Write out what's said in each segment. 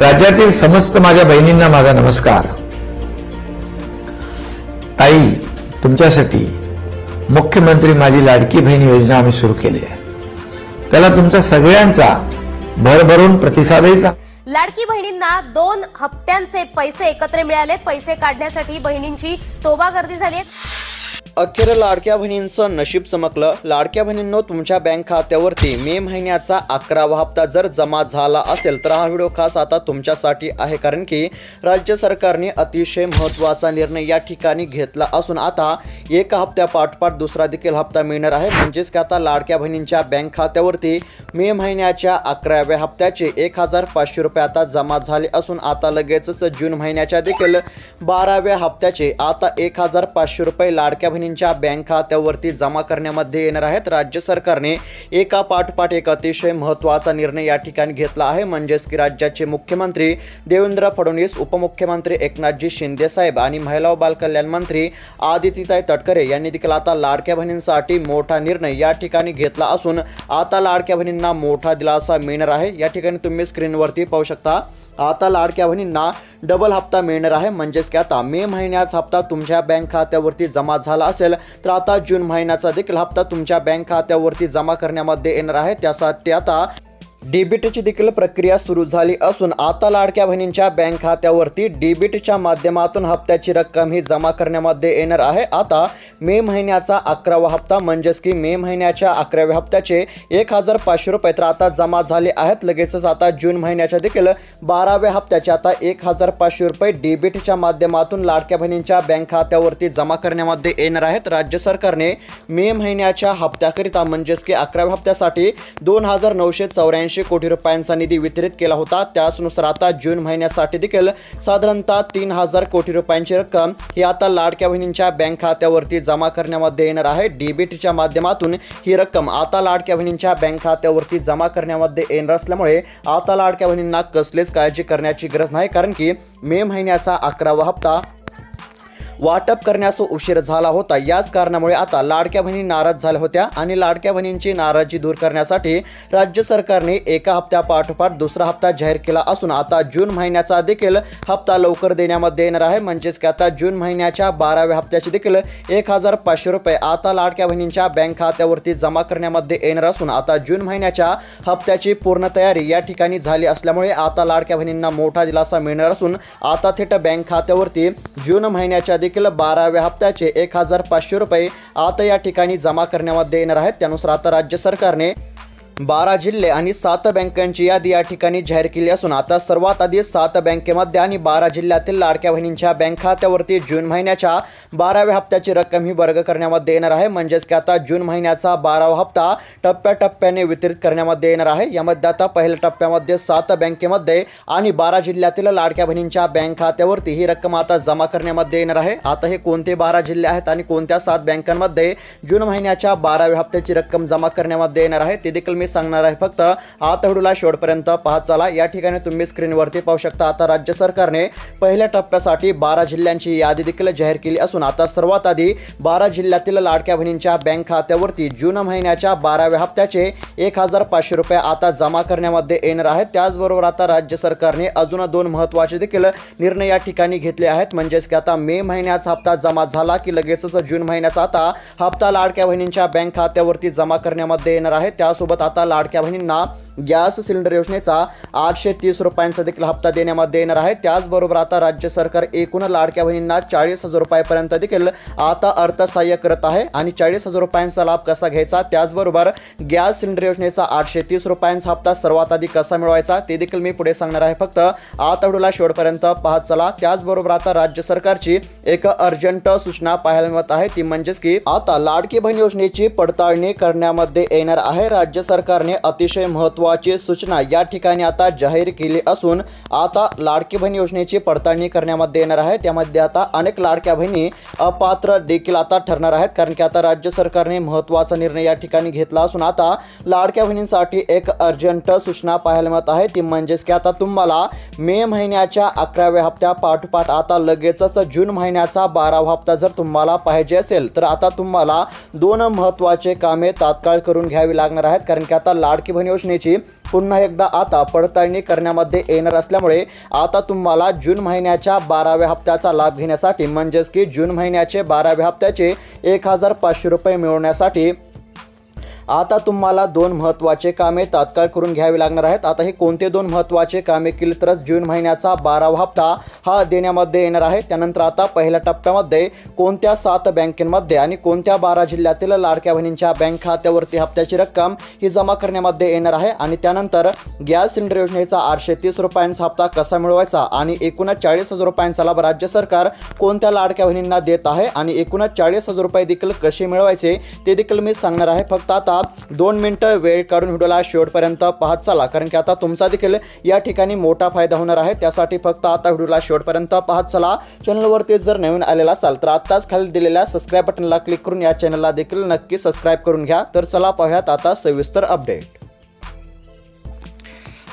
राज्यातील समस्त माझ्या बहिणींना माझा नमस्कार। ताई, तुमच्यासाठी मुख्यमंत्री माझी लाडकी बहीण योजना आम्ही सुरू केली आहे। त्याला तुमचा सगळ्यांचा भरभरून प्रतिसादही लाडकी बहिणींना 2 हप्त्यांचे पैसे एकत्र मिळाले। पैसे काढण्यासाठी बहिणींची तोबा गर्दी झाली आहे। अखेर लाडक्या बहिणींचं नशीब चमकलं। लाडक्या बहिणींनो, तुमच्या बँक खात्यावरती मे महिन्याचा 11वा हप्ता जर जमा झाला असेल तर हा व्हिडिओ खास आता तुमच्यासाठी आहे, कारण की राज्य सरकारने अतिशय महत्त्वाचा निर्णय या ठिकाणी घेतला असून आता एका हप्त्यापाठोपाठ दुसरा देखील हप्ता मिळणार आहे। म्हणजेच की आता लाडक्या बहिणींच्या बँक खात्यावरती मे महिन्याच्या 11व्या हप्त्याचे 1500 रुपये आता जमा झाले असून आता लगेचच जून महिन्याच्या देखील 12व्या हप्त्याचे आता 1500 रुपये लाडक्या बहिणींच्या बँक खात्यावरती जमा करण्यामध्ये येणार आहेत। राज्य सरकारने एका पाठोपाठ एक अतिशय महत्त्वाचा निर्णय या ठिकाणी घेतला आहे। म्हणजेच की राज्याचे मुख्यमंत्री देवेंद्र फडणवीस, उपमुख्यमंत्री एकनाथजी शिंदे साहेब आणि महिला व बालकल्याण मंत्री आदितीताई तटकरे यांनी देखील आता लाडक्या बहिणींसाठी मोठा निर्णय या ठिकाणी घेतला असून आता लाडक्या बहिणींना मोठा दिलासा मिळणार आहे। या ठिकाणी तुम्ही स्क्रीनवरती पाहू शकता, आता लाडक्या बहिणींना डबल हप्ता मिळणार आहे। म्हणजेच की आता मे महिन्याचा हप्ता तुमच्या बँक खात्यावरती जमा झाला असेल तर आता जून महिन्याचा देखील हप्ता तुमच्या बँक खात्यावरती जमा करण्यामध्ये येणार आहे। त्यासाठी आता डीबीटीची देखील प्रक्रिया सुरू झाली असून आता लाडक्या बहिणींच्या बँक खात्यावरती डीबीटीच्या माध्यमातून हप्त्याची रक्कम ही जमा करण्यामध्ये येणार आहे। आता मे महिन्याचा 11वा हप्ता म्हणजेच की मे महिन्याच्या 11व्या हप्त्याचे 1500 रुपये तर आता जमा झाले आहेत। लगेचच आता जून महिन्याच्या देखील 12व्या हप्त्याचे आता 1500 रुपये डीबीटीच्या माध्यमातून लाडक्या बहिणींच्या बँक खात्यावरती जमा करण्यामध्ये येणार आहेत। राज्य सरकारने मे महिन्याच्या हप्त्याकरिता म्हणजेच की 11व्या हप्त्यासाठी 2984 कोटी रुपयांचा निधी वितरित केला होता। त्यानुसार आता जून महिन्यासाठी देखील साधारणतः 3000 कोटी रुपयांची रक्कम ही आता लाडक्या बहिणींच्या बँक खात्यावरती जमा करण्यामध्ये येणार आहे। डीबीटीच्या माध्यमातून ही रक्कम आता लाडक्या बहिणींच्या बँक खात्यावरती जमा करण्यामध्ये येणार असल्यामुळे आता लाडक्या बहिणींना कसलीच काळजी करण्याची गरज नाही, कारण की मे महिन्याचा 11वा हप्ता वाटप करण्यास उशीर झाला होता। याच कारणामुळे आता लाडक्या बहिणी नाराज झाल्या होत्या आणि लाडक्या बहिणींची नाराजी दूर करण्यासाठी राज्य सरकारने एका हप्त्यापाठोपाठ दुसरा हप्ता जाहीर केला असून आता जून महिन्याचा देखील हप्ता लवकर देण्यामध्ये येणार आहे। म्हणजेच की आता जून महिन्याच्या 12व्या हप्त्याचे देखील 1500 रुपये आता लाडक्या बहिणींच्या बँक खात्यावरती जमा करण्यामध्ये येणार असून आता जून महिन्याच्या हप्त्याची पूर्ण तयारी या ठिकाणी झाली असल्यामुळे आता लाडक्या बहिणींना मोठा दिलासा मिळणार असून आता थेट बँक खात्यावरती जून महिन्याच्या देखील 12व्या हप्त्याचे 1500 रुपये आता या ठिकाणी जमा करण्यामध्ये येणार आहेत। त्यानुसार आता राज्य सरकारने 12 जिल्हे आणि 7 बँकांची यादी या ठिकाणी जाहीर केली असून आता सर्वात आधी 7 बँकेमध्ये आणि 12 जिल्ह्यातील लाडक्या बहिणींच्या बँक खात्यावरती जून महिन्याच्या 12व्या हप्त्याची रक्कम ही वर्ग करण्यामध्ये येणार आहे। म्हणजेच की आता जून महिन्याचा 12वा हप्ता टप्प्याटप्प्याने वितरित करण्यामध्ये येणार आहे। यामध्ये आता पहिल्या टप्प्यामध्ये 7 बँकेमध्ये आणि 12 जिल्ह्यातील लाडक्या बहिणींच्या बँक खात्यावरती ही रक्कम आता जमा करण्यामध्ये येणार आहे। आता हे कोणते 12 जिल्हे आहेत आणि कोणत्या 7 बँकांमध्ये जून महिन्याच्या 12व्या हप्त्याची रक्कम जमा करण्यामध्ये येणार आहे ते देखील मी सांगणार आहे। फक्त आता व्हिडिओला शेवटपर्यंत पाहत चला। या ठिकाणी तुम्ही स्क्रीनवरती पाहू शकता, आता राज्य सरकारने पहिल्या टप्प्यासाठी 12 जिल्ह्यांची यादी देखील जाहीर केली असून आता सर्वात आधी 12 जिल्ह्यातील लाडक्या बहिणींच्या बँक खात्यावरती जून महिन्याच्या 12व्या हप्त्याचे 1500 रुपये आता जमा करण्यामध्ये येणार आहेत। त्याचबरोबर आता राज्य सरकारने अजून 2 महत्त्वाचे देखील निर्णय या ठिकाणी घेतले आहेत। म्हणजेच की आता मे महिन्याचा हप्ता जमा झाला की लगेचच जून महिन्याचा आता हप्ता लाडक्या बहिणींच्या बँक खात्यावरती जमा करण्यामध्ये येणार आहे। त्यासोबत आता लाडक्या बहिणींना गॅस सिलेंडर योजनेचा 830 रुपयांचा देखील हप्ता देण्यामध्ये येणार आहे। त्याचबरोबर आता राज्य सरकार एकूण लाडक्या बहिणींना 40,000 रुपयांपर्यंत देखील आता अर्थसहाय्य करत आहे आणि 40,000 रुपयांचा लाभ कसा घ्यायचा, त्याचबरोबर गॅस सिलेंडर योजनेचा 830 रुपयांचा हप्ता सर्वात आधी कसा मिळवायचा ते देखील मी पुढे सांगणार आहे। फक्त आता व्हिडिओला शेवटपर्यंत पाहत चला। त्याचबरोबर आता राज्य सरकारची एक अर्जंट सूचना पाहायला मिळत आहे, ती म्हणजेच की आता लाडकी बहीण योजनेची पडताळणी करण्यामध्ये येणार आहे। राज्य सरकारने अतिशय महत्त्वाची सूचना या ठिकाणी आता जाहीर केली असून आता लाडकी बहीण योजनेची पडताळणी करण्यामध्ये येणार आहे। त्यामध्ये आता अनेक लाडक्या बहिणी अपात्र देखील आता ठरणार आहेत, कारण की आता राज्य सरकारने महत्त्वाचा निर्णय या ठिकाणी घेतला असून आता लाडक्या बहिणींसाठी एक अर्जंट सूचना पाहायला मिळत आहे, ती म्हणजेच की आता तुम्हाला मे महिन्याच्या 11व्या हप्त्या पाठोपाठ आता लगेचच जून महिन्याचा 12वा हप्ता जर तुम्हाला पाहिजे असेल तर आता तुम्हाला 2 महत्त्वाचे कामे तात्काळ करून घ्यावी लागणार आहेत, कारण की आता लाडकी बहीण योजनेची पुन्हा एकदा आता पडताळणी करण्यामध्ये येणार असल्यामुळे आता तुम्हाला जून महिन्याच्या 12व्या हप्त्याचा लाभ घेण्यासाठी म्हणजेच की जून महिन्याचे 12व्या हप्त्याचे 1500 रुपये मिळवण्यासाठी आता तुम्हाला 2 महत्त्वाचे कामे तात्काळ करून घ्यावी लागणार आहेत। आता हे कोणते 2 महत्त्वाचे कामे केली तरच जून महिन्याचा 12वा हप्ता हा देण्यामध्ये येणार आहे। त्यानंतर आता पहिल्या टप्प्यामध्ये कोणत्या 7 बँकेमध्ये आणि कोणत्या 12 जिल्ह्यातील लाडक्या बहिणींच्या बँक खात्यावरती हप्त्याची रक्कम ही जमा करण्यामध्ये येणार आहे आणि त्यानंतर गॅस सिलेंडर योजनेचा 830 रुपयांचा हप्ता कसा मिळवायचा आणि एकूण 40,000 रुपयांचा लाभ राज्य सरकार कोणत्या लाडक्या बहिणींना देत आहे आणि एकूण 40,000 रुपये देखील कसे मिळवायचे ते देखील मी सांगणार आहे। फक्त आता 2 मिनिटं वेळ काढून व्हिडिओला शेवटपर्यंत पाहत चला, कारण की आता तुमचा देखील या ठिकाणी मोठा फायदा होणार आहे। त्यासाठी फक्त आता व्हिडिओला शेवटपर्यंत पाहत चला। चॅनलवरती जर नवीन आलेला असाल तर आताच खाली दिलेल्या सबस्क्राइब बटनला क्लिक करून या चॅनलला देखील नक्की सबस्क्राइब करून घ्या। तर चला पाहूयात आता सविस्तर अपडेट।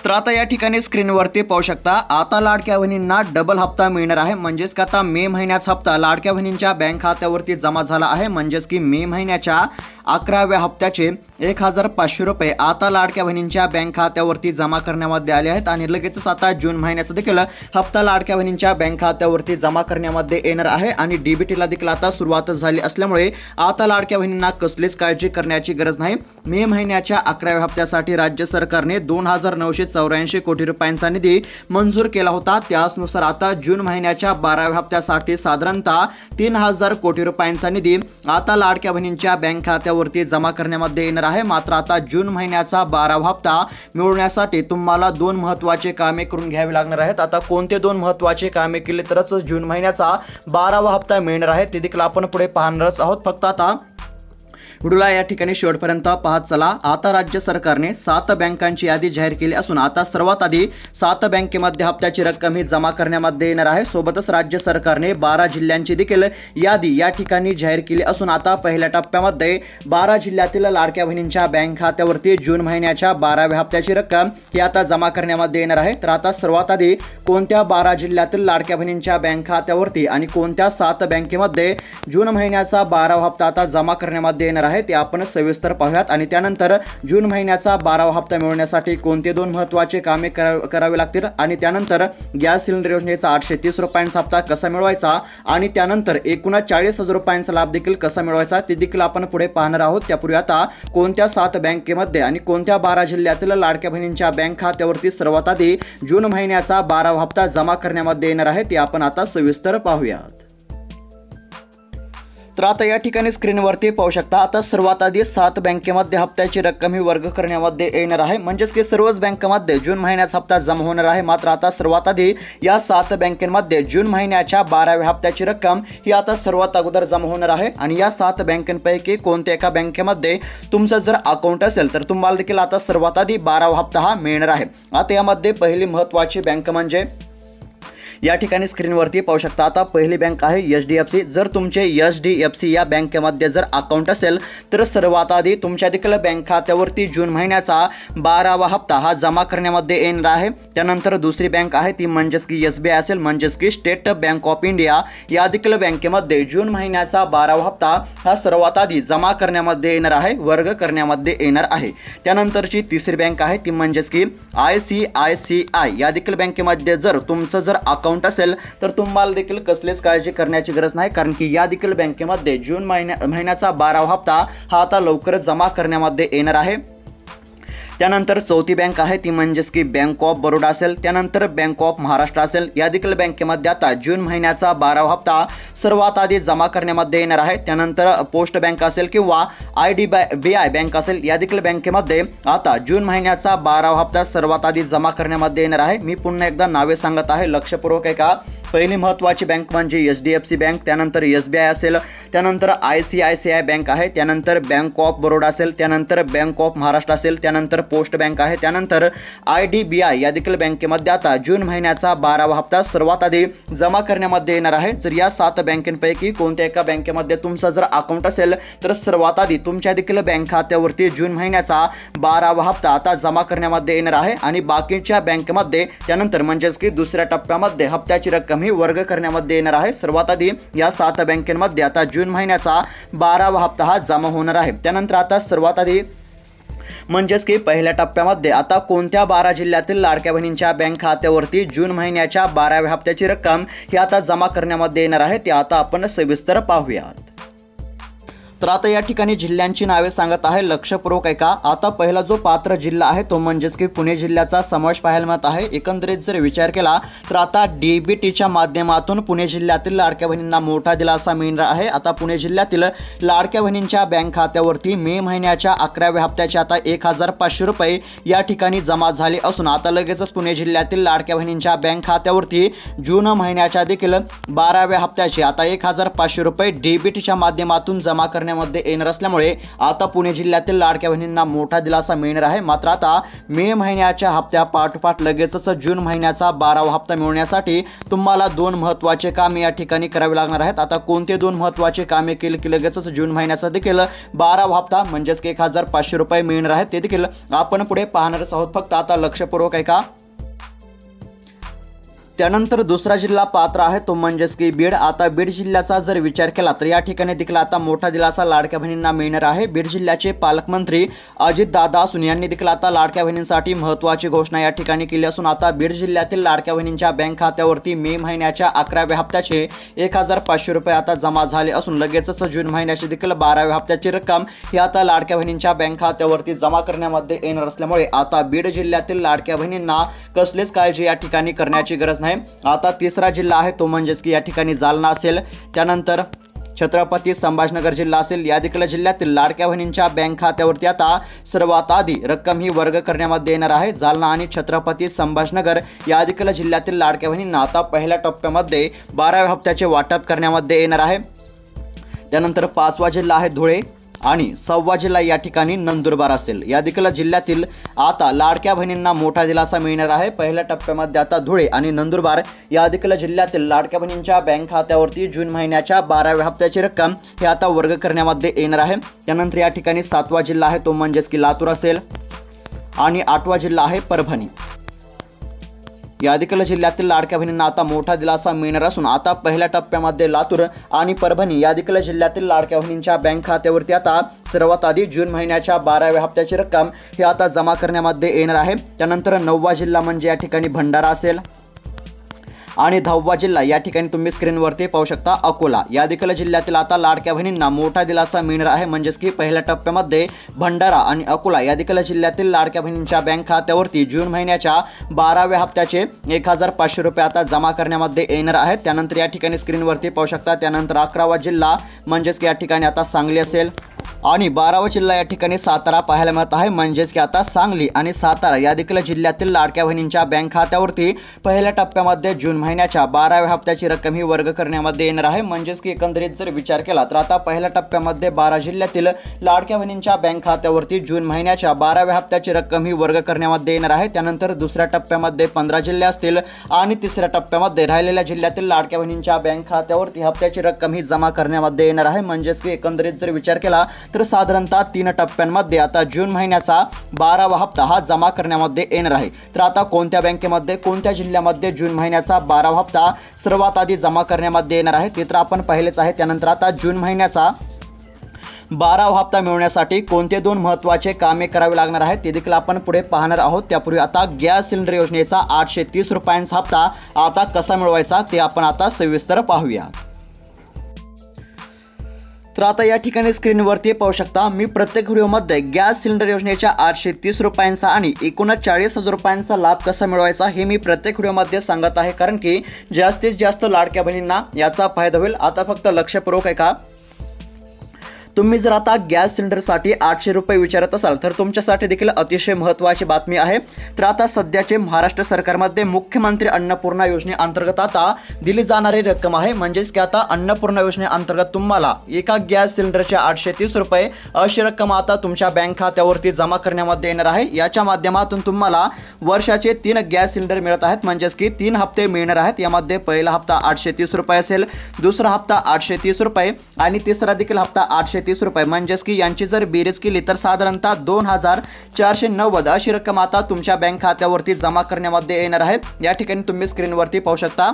तर आता या ठिकाणी स्क्रीनवरती पाहू शकता आता लाडक्या बहिणींना डबल हप्ता मिळणार आहे। म्हणजेच की आता मे महिन्याचा हप्ता लाडक्या बहिणींच्या बँक खात्यावरती जमा झाला आहे। म्हणजेच की मे महिन्याच्या 11व्या हप्त्याचे 1500 रुपये आता लाडक्या बहिणींच्या बँक खात्यावरती जमा करण्यामध्ये आले आहेत आणि लगेचच आता जून महिन्याचा देखील हप्ता लाडक्या बहिणींच्या बँक खात्यावरती जमा करण्यामध्ये येणार आहे आणि डीबीटीला देखील आता सुरुवात झाली असल्यामुळे आता लाडक्या बहिणींना कसलीच काळजी करण्याची गरज नाही। मे महिन्याच्या 11व्या हप्त्यासाठी राज्य सरकारने 2,984 कोटी रुपयांचा निधी मंजूर केला होता। त्यानुसार आता जून महिन्याच्या 12व्या हप्त्यासाठी साधारणतः 3,000 कोटी रुपयांचा निधी आता लाडक्या बहिणींच्या बँक खात्यावरती जमा करण्यामध्ये येणार आहे। मात्र आता जून महिन्याचा 12वा हप्ता मिळवण्यासाठी तुम्हाला 2 महत्त्वाचे कामे करून घ्यावी लागणार आहेत। आता कोणते 2 महत्त्वाचे कामे केले तरच जून महिन्याचा 12वा हप्ता मिळणार आहे ते देखील आपण पुढे पाहणारच आहोत। फक्त आता व्हिडिओला या ठिकाणी शेवटपर्यंत पाहत चला। आता राज्य सरकारने 7 बँकांची यादी जाहीर केली असून आता सर्वात आधी 7 बँकेमध्ये हप्त्याची रक्कम ही जमा करण्यामध्ये येणार आहे। सोबतच राज्य सरकारने 12 जिल्ह्यांची देखील यादी या ठिकाणी जाहीर केली असून आता पहिल्या टप्प्यामध्ये 12 जिल्ह्यातील लाडक्या बहिणींच्या बँक खात्यावरती जून महिन्याच्या 12व्या हप्त्याची रक्कम ही आता जमा करण्यामध्ये येणार आहे। तर आता सर्वात आधी कोणत्या 12 जिल्ह्यातील लाडक्या बहिणींच्या बँक खात्यावरती आणि कोणत्या 7 बँकेमध्ये जून महिन्याचा 12वा हप्ता आता जमा करण्यामध्ये येणार आहे ते आपण सविस्तर पाहूयात आणि त्यानंतर जून महिन्याचा 12वा हप्ता मिळवण्यासाठी कोणते 2 महत्त्वाचे कामे करावे लागतील आणि त्यानंतर गॅस सिलेंडर योजनेचा 830 रुपयांचा हप्ता कसा मिळवायचा आणि त्यानंतर एकूण 40,000 रुपयांचा लाभ देखील कसा मिळवायचा ते देखील आपण पुढे पाहणार आहोत। त्यापूर्वी आता कोणत्या 7 बँकेमध्ये आणि कोणत्या 12 जिल्ह्यातील लाडक्या बहिणींच्या बँक खात्यावरती सर्वात आधी जून महिन्याचा 12वा हप्ता जमा करण्यामध्ये येणार आहे ते आपण आता सविस्तर पाहूयात। तर आता या ठिकाणी स्क्रीनवरती पाहू शकता आता सर्वात आधी 7 बँकेमध्ये हप्त्याची रक्कम ही वर्ग करण्यामध्ये येणार आहे। म्हणजेच की सर्वच बँकांमध्ये जून महिन्याचा हप्ता जमा होणार आहे। मात्र आता सर्वात आधी या 7 बँकांमध्ये जून महिन्याच्या 12व्या हप्त्याची रक्कम ही आता सर्वात अगोदर जमा होणार आहे आणि या 7 बँकांपैकी कोणत्या एका बँकेमध्ये तुमचं जर अकाउंट असेल तर तुम्हाला देखील आता सर्वात आधी 12वा हप्ता हा मिळणार आहे। आता यामध्ये पहिली महत्त्वाची बँक म्हणजे या ठिकाणी स्क्रीनवरती पाहू शकता आता पहिली बँक आहे HDFC। जर तुमचे HDFC या बँकेमध्ये जर अकाउंट असेल तर सर्वात आधी तुमच्या देखील बँक खात्यावरती जून महिन्याचा 12वा हप्ता हा जमा करण्यामध्ये येणार आहे। त्यानंतर दुसरी बँक आहे ती म्हणजेच की SBI असेल, म्हणजेच की स्टेट बँक ऑफ इंडिया या देखील बँकेमध्ये जून महिन्याचा 12वा हप्ता हा सर्वात आधी जमा करण्यामध्ये येणार आहे, वर्ग करण्यामध्ये येणार आहे। त्यानंतरची तिसरी बँक आहे ती म्हणजेच की ICICI या देखील बँकेमध्ये जर तुमचं जर अकाउंट असेल तर तुम्हाला देखील कसलीच काळजी करण्याची गरज नाही, कारण की या देखील बँकेमध्ये जून महिन्याचा 12वा हप्ता हा आता लवकरच जमा करण्यामध्ये येणार आहे। त्यानंतर चौथी बँक आहे ती म्हणजेच की बँक ऑफ बरोडा असेल, त्यानंतर बँक ऑफ महाराष्ट्र असेल, या देखील बँकेमध्ये आता जून महिन्याचा 12वा हप्ता सर्वात आधी जमा करण्यामध्ये येणार आहे। त्यानंतर पोस्ट बँक असेल किंवा IDBI बँक असेल, या देखील बँकेमध्ये आता जून महिन्याचा 12वा हप्ता सर्वात आधी जमा करण्यामध्ये येणार आहे। मी पुन्हा एकदा नावे सांगत आहे, लक्षपूर्वक आहे का। पहिली महत्त्वाची बँक म्हणजे HDFC बँक, त्यानंतर SBI असेल, त्यानंतर ICICI बँक आहे, त्यानंतर बँक ऑफ बरोडा असेल, त्यानंतर बँक ऑफ महाराष्ट्र असेल, त्यानंतर पोस्ट बँक आहे, त्यानंतर IDBI या देखील बँकेमध्ये आता जून महिन्याचा 12वा हप्ता सर्वात आधी जमा करण्यामध्ये येणार आहे। जर या 7 बँकेपैकी कोणत्या एका बँकेमध्ये तुमचं जर अकाउंट असेल तर सर्वात आधी तुमच्या देखील बँक खात्यावरती जून महिन्याचा 12वा हप्ता आता जमा करण्यामध्ये येणार आहे आणि बाकीच्या बँकेमध्ये त्यानंतर म्हणजेच की दुसऱ्या टप्प्यामध्ये हप्त्याची रक्कम ही वर्ग करण्यामध्ये येणार आहे। सर्वात आधी या 7 बँकेमध्ये आता जून महिन्याचा 12वा हप्ता हा जमा होणार आहे। त्यानंतर आता सर्वात आधी म्हणजेच की पहिल्या टप्प्यामध्ये आता कोणत्या 12 जिल्ह्यातील लाडक्या बहिणींच्या बँक खात्यावरती जून महिन्याच्या 12व्या हप्त्याची रक्कम ही आता जमा करण्यामध्ये येणार आहे ते आता आपण सविस्तर पाहूयात। तर आता या ठिकाणी जिल्ह्यांची नावे सांगत आहे, लक्षपूर्वक ऐका। आता पहिला जो पात्र जिल्हा आहे तो म्हणजेच की पुणे जिल्ह्याचा समावेश पाहायला मिळत आहे। एकंदरीत जर विचार केला तर आता डीबीटीच्या माध्यमातून पुणे जिल्ह्यातील लाडक्या बहिणींना मोठा दिलासा मिळणार आहे। आता पुणे जिल्ह्यातील लाडक्या बहिणींच्या बँक खात्यावरती मे महिन्याच्या 11व्या हप्त्याचे आता 1500 रुपये या ठिकाणी जमा झाले असून आता लगेचच पुणे जिल्ह्यातील लाडक्या बहिणींच्या बँक खात्यावरती जून महिन्याच्या देखील 12व्या हप्त्याचे आता 1500 रुपये डीबीटीच्या माध्यमातून जमा मध्ये येणार असल्यामुळे आता पुणे जिल्ह्यातील लाडक्या बहिणींना मोठा दिलासा मिळणार आहे। मात्र आता मे महिन्याच्या हप्त्या पाठोपाठ लगेचच जून महिन्याचा 12वा हप्ता मिळवण्यासाठी तुम्हाला 2 महत्त्वाचे कामे या ठिकाणी करावे लागणार आहेत। आता कोणते 2 महत्त्वाचे कामे केले की लगेचच जून महिन्याचा देखील 12वा हप्ता म्हणजेच 1500 रुपये मिळणार आहेत ते देखील आपण पुढे पाहणारच आहोत। फक्त आता लक्षपूर्वक ऐका। त्यानंतर दुसरा जिल्हा पात्र आहे तो म्हणजेच की बीड। आता बीड जिल्ह्याचा जर विचार केला तर या ठिकाणी देखील आता मोठा दिलासा लाडक्या बहिणींना मिळणार आहे। बीड जिल्ह्याचे पालकमंत्री अजितदादा असून यांनी देखील आता लाडक्या बहिणींसाठी महत्त्वाची घोषणा या ठिकाणी केली असून आता बीड जिल्ह्यातील लाडक्या बहिणींच्या बँक खात्यावरती मे महिन्याच्या 11व्या हप्त्याचे 1500 रुपये आता जमा झाले असून लगेचच जून महिन्याची देखील 12व्या हप्त्याची रक्कम ही आता लाडक्या बहिणींच्या बँक खात्यावरती जमा करण्यामध्ये येणार असल्यामुळे आता बीड जिल्ह्यातील लाडक्या बहिणींना कसलीच काळजी या ठिकाणी करण्याची गरज नाही। आता तिसरा जिल्हा आहे तो म्हणजेच की या ठिकाणी जालना असेल, त्यानंतर छत्रपती संभाजीनगर जिल्हा असेल। या देखील जिल्ह्यातील लाडक्या बहिणींच्या बँक खात्यावरती आता सर्वात आधी रक्कम ही वर्ग करण्यामध्ये येणार आहे। जालना आणि छत्रपती संभाजीनगर या देखील जिल्ह्यातील लाडक्या बहिणींना आता पहिल्या टप्प्यामध्ये 12व्या हप्त्याचे वाटप करण्यामध्ये येणार आहे। त्यानंतर 5वा जिल्हा आहे धुळे आणि 6वा जिल्हा या ठिकाणी नंदुरबार असेल। या देखील जिल्ह्यातील आता लाडक्या बहिणींना मोठा दिलासा मिळणार आहे। पहिल्या टप्प्यामध्ये आता धुळे आणि नंदुरबार या देखील जिल्ह्यातील लाडक्या बहिणींच्या बँक खात्यावरती जून महिन्याच्या 12व्या हप्त्याची रक्कम ही आता वर्ग करण्यामध्ये येणार आहे। त्यानंतर या ठिकाणी 7वा जिल्हा आहे तो म्हणजेच की लातूर असेल आणि 8वा जिल्हा आहे परभणी। या देखील जिल्ह्यातील लाडक्या बहिणींना आता मोठा दिलासा मिळणार असून आता पहिल्या टप्प्यामध्ये लातूर आणि परभणी या देखील जिल्ह्यातील लाडक्या बहिणींच्या बँक खात्यावरती आता सर्वात आधी जून महिन्याच्या 12व्या हप्त्याची रक्कम ही आता जमा करण्यामध्ये येणार आहे। त्यानंतर 9वा जिल्हा म्हणजे या ठिकाणी भंडारा असेल आणि 10वा जिल्हा या ठिकाणी तुम्ही स्क्रीनवरती पाहू शकता अकोला। या देखील जिल्ह्यातील आता लाडक्या बहिणींना मोठा दिलासा मिळणार आहे म्हणजेच की पहिल्या टप्प्यामध्ये भंडारा आणि अकोला या देखील जिल्ह्यातील लाडक्या बहिणींच्या बँक खात्यावरती जून महिन्याच्या 12व्या हप्त्याचे 1500 रुपये आता जमा करण्यामध्ये येणार आहेत। त्यानंतर या ठिकाणी स्क्रीनवरती पाहू शकता। त्यानंतर 11वा जिल्हा म्हणजेच की या ठिकाणी आता सांगली असेल आणि 12वा जिल्हा या ठिकाणी सातारा पाहायला मिळत आहे म्हणजेच की आता सांगली आणि सातारा या देखील जिल्ह्यातील लाडक्या बहिणींच्या बँक खात्यावरती पहिल्या टप्प्यामध्ये जून महिन्याच्या 12व्या हप्त्याची रक्कम ही वर्ग करण्यामध्ये येणार आहे। म्हणजेच की एकंदरीत जर विचार केला तर आता पहिल्या टप्प्यामध्ये 12 जिल्ह्यातील लाडक्या बहिणींच्या बँक खात्यावरती जून महिन्याच्या 12व्या हप्त्याची रक्कम ही वर्ग करण्यामध्ये येणार आहे। त्यानंतर दुसऱ्या टप्प्यामध्ये 15 जिल्हे असतील आणि तिसऱ्या टप्प्यामध्ये राहिलेल्या जिल्ह्यातील लाडक्या बहिणींच्या बँक खात्यावरती हप्त्याची रक्कम ही जमा करण्यामध्ये येणार आहे। म्हणजेच की एकंदरीत जर विचार केला तर साधारणतः 3 टप्प्यांमध्ये आता जून महिन्याचा 12वा हप्ता हा जमा करण्यामध्ये येणार आहे। तर आता कोणत्या बँकेमध्ये कोणत्या जिल्ह्यामध्ये जून महिन्याचा 12वा हप्ता सर्वात आधी जमा करण्यामध्ये येणार आहे ते तर आपण पाहिलेच आहे। त्यानंतर आता जून महिन्याचा 12वा हप्ता मिळवण्यासाठी कोणते 2 महत्त्वाचे कामे करावे लागणार आहेत ते देखील आपण पुढे पाहणार आहोत। त्यापूर्वी आता गॅस सिलेंडर योजनेचा 830 रुपयांचा हप्ता आता कसा मिळवायचा ते आपण आता सविस्तर पाहूया। तर आता या ठिकाणी स्क्रीनवरती पाहू शकता मी प्रत्येक व्हिडिओमध्ये गॅस सिलेंडर योजनेच्या 830 रुपयांचा आणि 39,000 रुपयांचा लाभ कसा मिळवायचा हे मी प्रत्येक व्हिडिओमध्ये सांगत आहे, कारण की जास्तीत जास्त लाडक्या बहिणींना याचा फायदा होईल। आता फक्त लक्षपूर्वक ऐका। तुम्ही जर आता गॅस सिलेंडरसाठी 800 रुपये विचारत असाल तर तुमच्यासाठी देखील अतिशय महत्त्वाची बातमी आहे। तर आता सध्याचे महाराष्ट्र सरकारमध्ये मुख्यमंत्री अन्नपूर्णा योजनेअंतर्गत आता दिली जाणारी रक्कम आहे म्हणजेच की आता अन्नपूर्णा योजनेअंतर्गत तुम्हाला एका गॅस सिलेंडरचे 830 रुपये अशी रक्कम आता तुमच्या बँक खात्यावरती जमा करण्यामध्ये येणार आहे। याच्या माध्यमातून तुम्हाला वर्षाचे 3 गॅस सिलेंडर मिळत आहेत म्हणजेच की 3 हप्ते मिळणार आहेत। यामध्ये पहिला हप्ता 830 रुपये असेल, दुसरा हप्ता 830 रुपये आणि तिसरा देखील हप्ता 830 रुपये म्हणजेच की यांची जर बेरीज केली तर साधारणतः 2490 अशी रक्कम आता तुमच्या बँक खात्यावरती जमा करण्यामध्ये येणार आहे। या ठिकाणी तुम्ही स्क्रीनवरती पाहू शकता।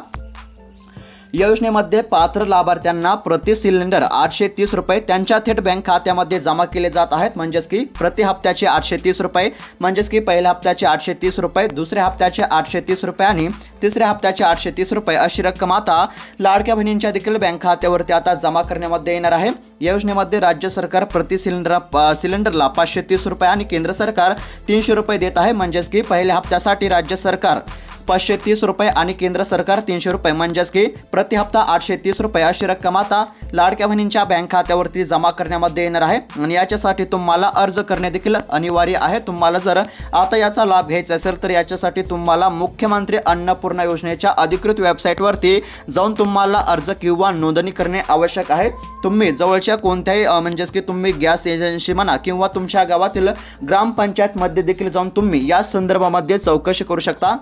या योजनेमध्ये पात्र लाभार्थ्यांना प्रति सिलेंडर 830 रुपये त्यांच्या थेट बँक खात्यामध्ये जमा केले जात आहेत. म्हणजेच की प्रति हप्त्याचे 830 रुपये, म्हणजेच की पहिल्या हप्त्याचे 830 रुपये, दुसऱ्या हप्त्याचे 830 रुपये आणि तिसऱ्या हप्त्याचे 830 रुपये अशी रक्कम आता लाडक्या बहिणींच्या देखील बँक खात्यावरती आता जमा करण्यामध्ये येणार आहे. या योजनेमध्ये राज्य सरकार प्रति सिलेंडरला 530 रुपये आणि केंद्र सरकार 300 रुपये देत आहे. म्हणजेच की पहिल्या हप्त्यासाठी राज्य सरकार 530 रुपये आणि केंद्र सरकार 300 रुपये, म्हणजेच की प्रति हप्ता 830 रुपये अशी रक्कम आता लाडक्या बहिणींच्या बँक खात्यावरती जमा करण्यामध्ये येणार आहे. आणि याच्यासाठी तुम्हाला अर्ज करणे देखील अनिवार्य आहे. तुम्हाला जर आता याचा लाभ घ्यायचा असेल तर याच्यासाठी तुम्हाला मुख्यमंत्री अन्नपूर्णा योजनेच्या अधिकृत वेबसाईटवरती जाऊन तुम्हाला अर्ज किंवा नोंदणी करणे आवश्यक आहे. तुम्ही जवळच्या कोणत्याही म्हणजेच की तुम्ही गॅस एजन्सी म्हणा किंवा तुमच्या गावातील ग्रामपंचायतमध्ये देखील जाऊन तुम्ही या संदर्भामध्ये चौकशी करू शकता.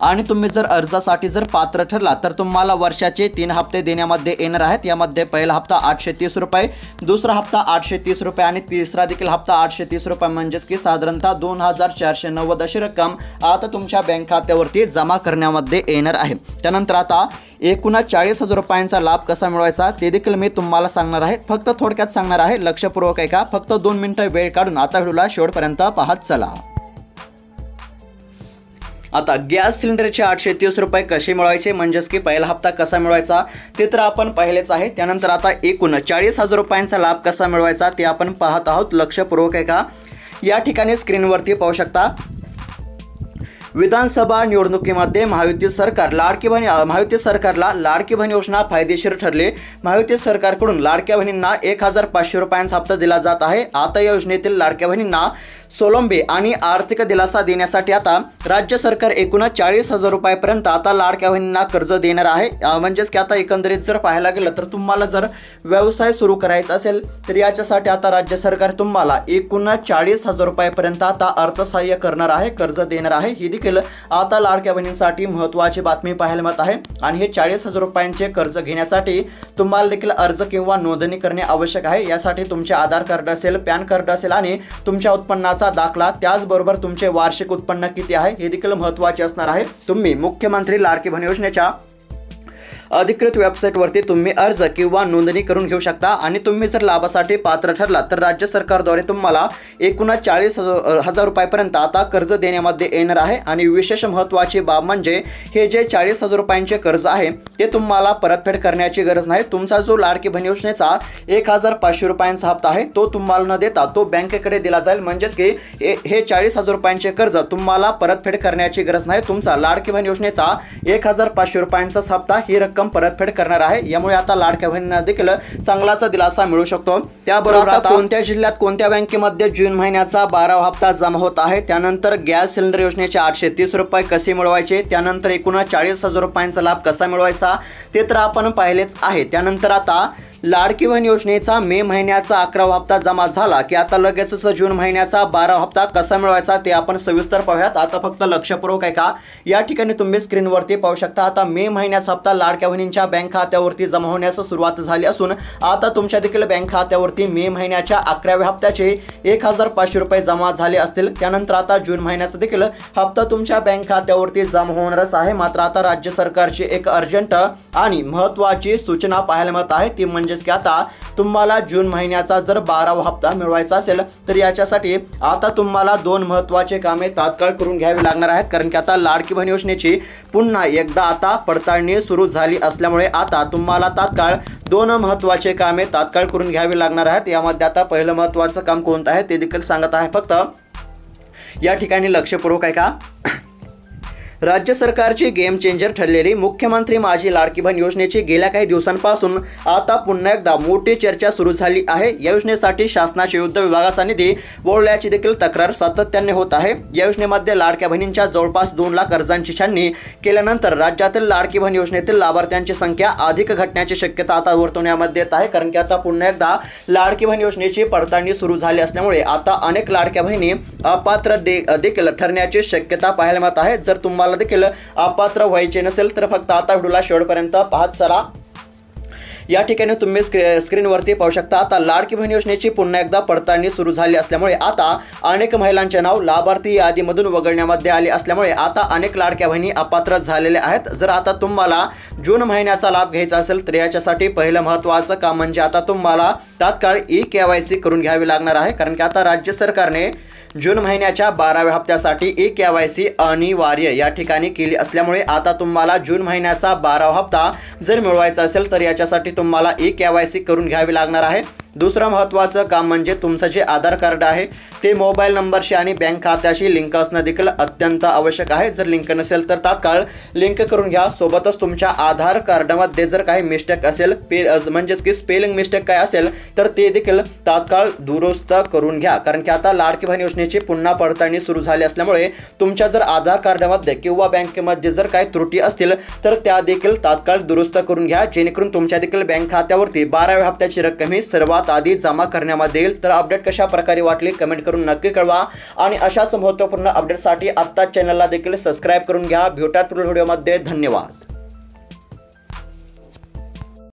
आणि तुम्ही जर अर्जासाठी जर पात्र ठरला तर तुम्हाला वर्षाचे 3 हप्ते देण्यामध्ये येणार आहेत. यामध्ये पहिला हप्ता 830 रुपये, दुसरा हप्ता 830 रुपये आणि तिसरा देखील हप्ता 830 रुपये, म्हणजेच की साधारणतः 2490 अशी रक्कम आता तुमच्या बँक खात्यावरती जमा करण्यामध्ये येणार आहे. त्यानंतर आता एकूण 40,000 रुपयांचा लाभ कसा मिळवायचा ते देखील मी तुम्हाला सांगणार आहे. फक्त थोडक्यात सांगणार आहे, लक्षपूर्वक ऐका. फक्त 2 मिनिटं वेळ काढून आता व्हिडिओला शेवटपर्यंत पाहत चला. आता गॅस सिलेंडरचे 830 रुपये कसे मिळवायचे, म्हणजेच की पहिला हप्ता कसा मिळवायचा ते तर आपण पाहिलेच आहे. त्यानंतर आता एकूण 40,000 रुपयांचा लाभ कसा मिळवायचा ते आपण पाहत आहोत. लक्षपूर्वक आहे का. या ठिकाणी स्क्रीनवरती पाहू शकता, विधानसभा निवडणुकीमध्ये महायुती सरकारला लाडकी बहीण योजना फायदेशीर ठरले. महायुती सरकारकडून लाडक्या बहिणींना 1,500 रुपयांचा हप्ता दिला जात आहे. आता या योजनेतील लाडक्या बहिणींना स्वावलंबी आणि आर्थिक दिलासा देण्यासाठी आता राज्य सरकार एकूण 40,000 रुपयापर्यंत आता लाडक्या बहिणींना कर्ज देणार आहे. म्हणजेच की आता एकंदरीत जर पाहायला गेलं तर तुम्हाला जर व्यवसाय सुरू करायचा असेल तर याच्यासाठी आता राज्य सरकार तुम्हाला एकूण 40,000 रुपयापर्यंत आता अर्थसहाय्य करणार आहे, कर्ज देणार आहे. ही देखील आता लाडक्या बहिणींसाठी महत्त्वाची बातमी पाहायला मिळत आहे. आणि हे 40,000 रुपयांचे कर्ज घेण्यासाठी तुम्हाला देखील अर्ज किंवा नोंदणी करणे आवश्यक आहे. यासाठी तुमचे आधार कार्ड असेल, पॅन कार्ड असेल आणि तुमच्या उत्पन्नाचा दाखला, त्याचबरोबर तुमचे वार्षिक उत्पन्न किती आहे हे देखील महत्त्वाचे असणार आहे. तुम्ही मुख्यमंत्री लाडकी बहीण योजनेच्या अधिकृत वेबसाईटवरती तुम्ही अर्ज किंवा नोंदणी करून घेऊ शकता. आणि तुम्ही जर लाभासाठी पात्र ठरला तर राज्य सरकारद्वारे तुम्हाला एकूण 40,000 रुपयापर्यंत आता कर्ज देण्यामध्ये येणार आहे. आणि विशेष महत्त्वाची बाब म्हणजे हे जे 40,000 रुपयांचे कर्ज आहे ते तुम्हाला परतफेड करण्याची गरज नाही. तुमचा जो लाडकी बहीण योजनेचा 1,500 रुपयांचा हप्ता आहे तो तुम्हाला न देता तो बँकेकडे दिला जाईल. म्हणजेच की हे 40,000 रुपयांचे कर्ज तुम्हाला परतफेड करण्याची गरज नाही. तुमचा लाडकी बहीण योजनेचा 1,500 रुपयांचा हप्ता ही रक्कम परतफेड करणार आहे. यामुळे आता लाडक्या बहिणींना देखील चांगलाच दिलासा मिळू शकतो. त्याबरोबर आता कोणत्या जिल्ह्यात कोणत्या बँकेमध्ये जून महिन्याचा 12वा हप्ता जमा होत आहे, त्यानंतर गॅस सिलेंडर योजनेचे 830 रुपये कसे मिळवायचे, त्यानंतर एकूण 40,000 रुपयांचा लाभ कसा मिळवायचा ते तर आपण पाहिलेच आहे. त्यानंतर आता लाडकी बहीण योजनेचा मे महिन्याचा 11वा हप्ता जमा झाला की आता लगेचच जून महिन्याचा 12वा हप्ता कसा मिळवायचा ते आपण सविस्तर पाहूयात. आता फक्त लक्षपूर्वक आहे का. या ठिकाणी तुम्ही स्क्रीनवरती पाहू शकता, आता मे महिन्याचा हप्ता लाडक्या बहिणींच्या बँक खात्यावरती जमा होण्यास सुरुवात झाली असून आता तुमच्या देखील बँक खात्यावरती मे महिन्याच्या 11व्या हप्त्याचे 1,500 रुपये जमा झाले असतील. त्यानंतर आता जून महिन्याचा देखील हप्ता तुमच्या बँक खात्यावरती जमा होणारच आहे. मात्र आता राज्य सरकारची एक अर्जंट आणि महत्त्वाची सूचना पाहायला मिळत आहे, ती म्हणजे की आता तुम्हाला जून महिन्याचा जर 12वा हप्ता मिळवायचा असेल तर याच्यासाठी आता तुम्हाला 2 महत्त्वाचे कामे तात्काळ करून घ्यावी लागणार आहेत. कारण की आता लाडकी बहीण योजनेची पुन्हा एकदा आता पडताळणी सुरू झाली असल्यामुळे आता तुम्हाला तात्काळ 2 महत्त्वाचे कामे तात्काळ करून घ्यावी लागणार आहेत. यामध्ये आता पहिलं महत्त्वाचं काम कोणतं आहे ते देखील सांगत आहे. फक्त या ठिकाणी लक्षपूर्वक आहे का. राज्य सरकारची गेम चेंजर ठरलेली मुख्यमंत्री माझी लाडकी बहीण योजनेची गेल्या काही दिवसांपासून आता पुन्हा एकदा मोठी चर्चा सुरू झाली आहे. या योजनेसाठी शासनाच्या विविध विभागाचा निधी वळवल्याची देखील तक्रार सातत्याने होत आहे. या योजनेमध्ये लाडक्या बहिणींच्या जवळपास 2 लाख अर्जांची छाननी केल्यानंतर राज्यातील लाडकी बहीण योजनेतील लाभार्थ्यांची संख्या अधिक घटण्याची शक्यता आता वर्तवण्यामध्ये येत आहे. कारण की आता पुन्हा एकदा लाडकी बहीण योजनेची पडताळणी सुरू झाली असल्यामुळे आता अनेक लाडक्या बहिणी अपात्र देखील ठरण्याची शक्यता पाहायला मिळत आहे. जर तुम्हाला देखील अपात्र व्हायचे नसेल तर फक्त आता व्हिडिओला शेवटपर्यंत पाहत चला. या ठिकाणी तुम्ही स्क्रीनवरती पाहू शकता. आता लाडकी बहीण योजनेची पुन्हा एकदा पडताळणी सुरू झाली असल्यामुळे आता अनेक महिलांचे नाव लाभार्थी यादीमधून वगळण्यामध्ये आले असल्यामुळे आता अनेक लाडक्या बहिणी अपात्र झालेल्या आहेत. जर आता तुम्हाला जून महिन्याचा लाभ घ्यायचा असेल तर याच्यासाठी पहिलं महत्त्वाचं काम म्हणजे आता तुम्हाला तात्काळ KYC करून घ्यावी लागणार आहे. कारण की आता राज्य सरकारने जून महिन्याच्या 12व्या हप्त्यासाठी KYC अनिवार्य या ठिकाणी केली असल्यामुळे आता तुम्हाला जून महिन्याचा 12वा हप्ता जर मिळवायचा असेल तर याच्यासाठी तुम्हाला KYC करून घ्यावी लागणार आहे. दुसरं महत्त्वाचं काम म्हणजे तुमचं जे आधार कार्ड आहे ते मोबाईल नंबरशी आणि बँक खात्याशी लिंक असणं देखील अत्यंत आवश्यक आहे. जर लिंक नसेल तर तात्काळ लिंक करून घ्या. सोबतच तुमच्या आधार कार्डमध्ये जर काही मिस्टेक असेल म्हणजेच की स्पेलिंग मिस्टेक काय असेल तर ते देखील तात्काळ दुरुस्त करून घ्या. कारण की आता लाडकी बहीण योजनेची पुन्हा पडताळणी सुरू झाली असल्यामुळे तुमच्या जर आधार कार्डमध्ये किंवा बँकेमध्ये जर काही त्रुटी असतील तर त्या देखील तात्काळ दुरुस्त करून घ्या, जेणेकरून तुमच्या देखील बँक खात्यावरती 12व्या हप्त्याची रक्कम ही सर्वात आधी जमा करण्यामध्ये येईल. तर अपडेट कशा प्रकारे वाटली कमेंट करून नक्की कळवा आणि अशाच महत्त्वपूर्ण अपडेटसाठी आत्ताच चॅनलला देखील सबस्क्राईब करून घ्या. भेटूयात पुढील व्हिडिओमध्ये. धन्यवाद.